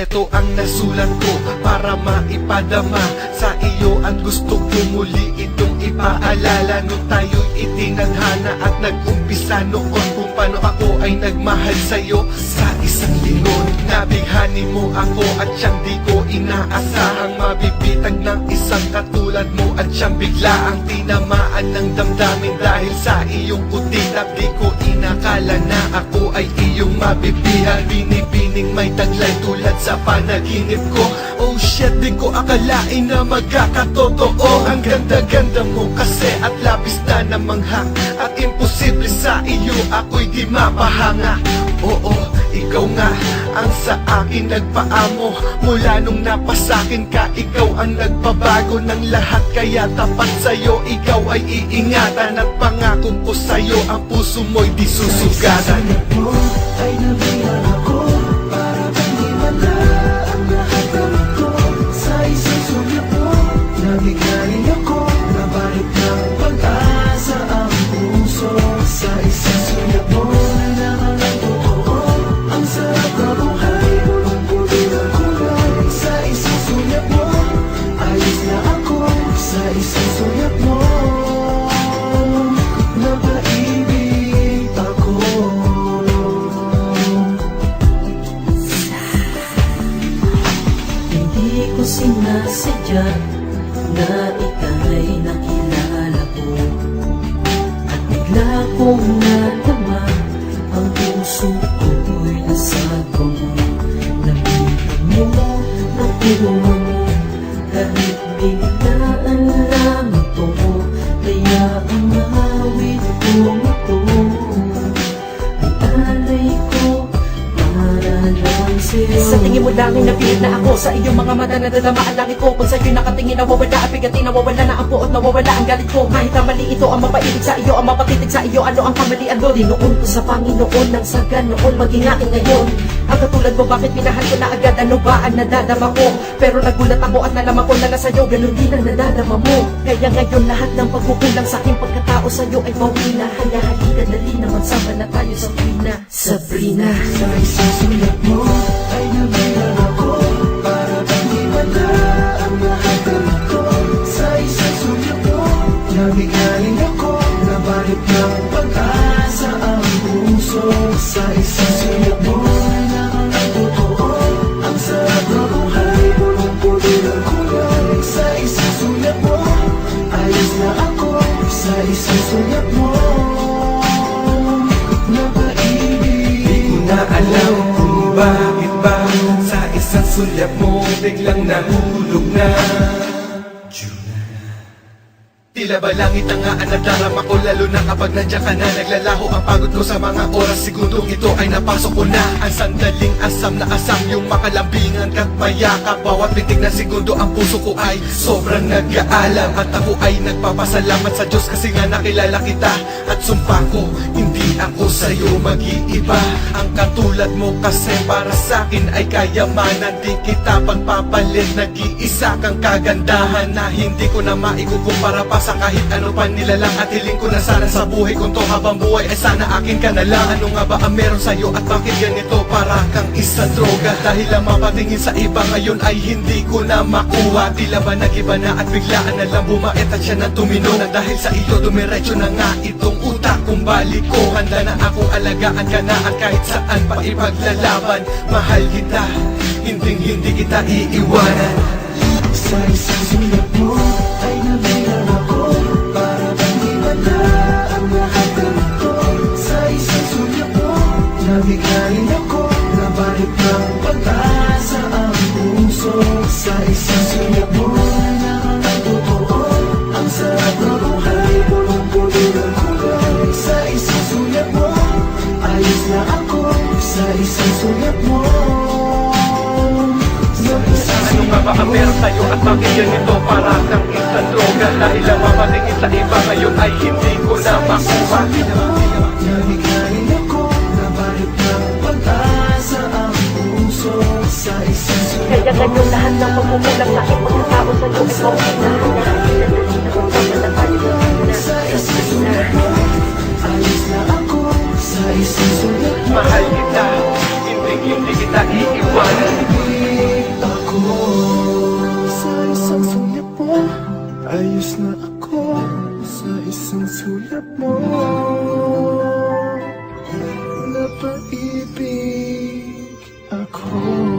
Ito ang nasulat ko para maipadama sa iyo at gusto ko muli itong ipaalala. No tayo'y itinadhana at nag-umpisa noon kung paano ako ay nagmahal sa'yo sa isang lingon. Nabighani mo ako at siyang di ko inaasahang mabibitag ng isang katulad mo at siyang bigla ang tinamaan ng damdamin dahil sa iyong kutitap. Di ko inakala na ako ay iyong mabibihag. Binibining may taglay tulad sa panaginip ko. Oh shit, di ko akalain na magkakatotoo. Ang ganda-ganda mo kasi at labis na namangha, at imposible sa iyo ako'y di mapahanga. Oo, ikaw nga ang sa akin nagpaamo. Mula nung napasakin ka, ikaw ang nagbabago ng lahat. Kaya tapat sa'yo, ikaw ay iingatan. At pangako ko sa'yo, ang puso mo'y di susugatan. Mo ay nabihan ako para pag-iwala ang lahat ng ito. Sa isang sulyap mo, nabigaling ako. Nabalik ng pag-asa ang puso. Sa isang sulyap mo, nalaman ang totoo. Ang sarap na buhay, bulong-buli ng kulay. Sa isang sulyap mo, ayos na ako. Sa isang sulyap mo, napaibig ako. Hindi ko sinasadya na ika'y nakilala ko, at bigla kong nadama ang puso ko'y nasagpo mo. Namitin mo, nakuha mo, kahit biglaan lang ito. Kaya ang awit kong ito ay alay ko para lang sa'yo. Sa tingin mo langit na pilit na ako, sa iyong mga mata nadadama ang langit ko. Kung sa'yo'y nakatingin nawawala ang bigati, nawawala na ang puot, nawawala ang galit ko. Kahit na mali ito ang mapailig sa iyo, ang mapatitig sa iyo, ano ang kamalian doon? Dinoon ko sa Panginoon ng sagan noon, maging akin ngayon. Ang katulad mo, bakit minahal ko na agad? Ano ba ang nadadama ko? Pero nagulat ako at nalaman ko na sa'yo, ganun din ang nadadama mo. Kaya ngayon lahat ng pagkukulang sa aking pagkatao sa'yo ay bawi na. Kaya halika, dali na magsama na tayo sa Sabrina. Sabrina. Sa isang sulat mo ay nabihan ako para pag-iwala ang lahat ng ito. Sa isang sulat mo, nabigaling ako. Nabalik ng pag-asa ang puso. Sa isang sulat mo, nalaman ang totoo. Ang sarap na buhay, bulong-buli ng kulay. Sa isang sulat mo, ayos na ako. Sa isang sulat mo, napaibig. Di ko na alam kung bakit ba sa isang sulyap mo biglang nahulog na. Tila ba langit ang nga ang nadarama ko, lalo na kapag nandiyan ka na. Naglalaho ang pagod ko sa mga oras, segundong ito ay napasok ko na. Ang sandaling asam na asam, yung makalambingan ka't mayakap. Bawat pitik na segundo ang puso ko ay sobrang nag-aalam. At ako ay nagpapasalamat sa Diyos kasi nga nakilala kita. At sumpa ko, hindi ako sa'yo mag-iiba. Ang katulad mo kasi para sa'kin ay kayamanan. Di kita pagpapalit, nag-iisa kang kagandahan na hindi ko na maikukumpara pa sa kahit ano pa nilalang. At hiling ko na sana sa buhay kung to habang buhay ay sana akin ka na lang. Ano nga ba ang meron sa'yo at bakit ganito? Para kang isang droga, dahil ang mapatingin sa iba ngayon ay hindi ko na makuha. Tila ba nagiba na at biglaan na lang bumait at siya na tumino. Na dahil sa iyo dumiretso na nga itong utak kong balik ko. Handa na akong alagaan ka na at kahit saan pa ipaglalaban. Mahal kita, hindi kita iiwanan. Sa isang sulat mo ay nabihan ako para pag-iwala ang lahat ng ito. Sa isang sulat mo, nabigaling ako. Nabalik ng pag-asa ang puso. Sa isang sulat mo, nalaman ang totoo. Ang sarap na buhay, bulong-buli ng kulay. Sa isang sulat mo, ayos na ako. Sa isang sulat mo, Ano nga ba ang meron sa'yo at bakit ganito? Para kang isang droga, dahil ang mapatingin sa iba ngayon ay hindi ko na makuha. nabigaling ako. Nabalik ng pag-asa ang puso. Sa isang sulat Kaya ngayon lahat ng pagkukulang sa aking pagkatao sa'yo ay bawi na. Kaya halika, dali na magsama na tayo sa Sabrina. sa isang sulat mo, ayos na ako. Sa isang sulat mo, Mahal kita, hindi kita iiwanan. isang sulat mo, napaibig ako.